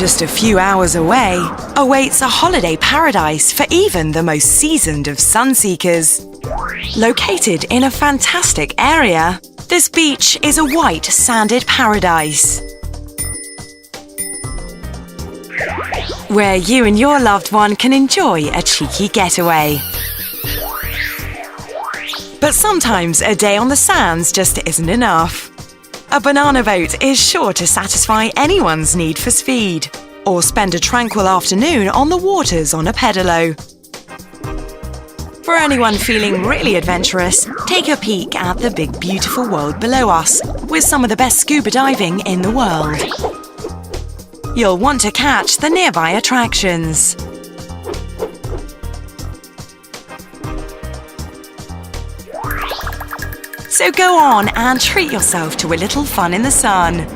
just a few hours away, awaits a holiday paradise for even the most seasoned of sun-seekers. Located in a fantastic area, this beach is a white, sanded paradise, where you and your loved one can enjoy a cheeky getaway. But sometimes a day on the sands just isn't enough. A banana boat is sure to satisfy anyone's need for speed, or spend a tranquil afternoon on the waters on a pedalo. For anyone feeling really adventurous, take a peek at the big beautiful world below us, with some of the best scuba diving in the world. You'll want to catch the nearby attractions. So go on and treat yourself to a little fun in the sun.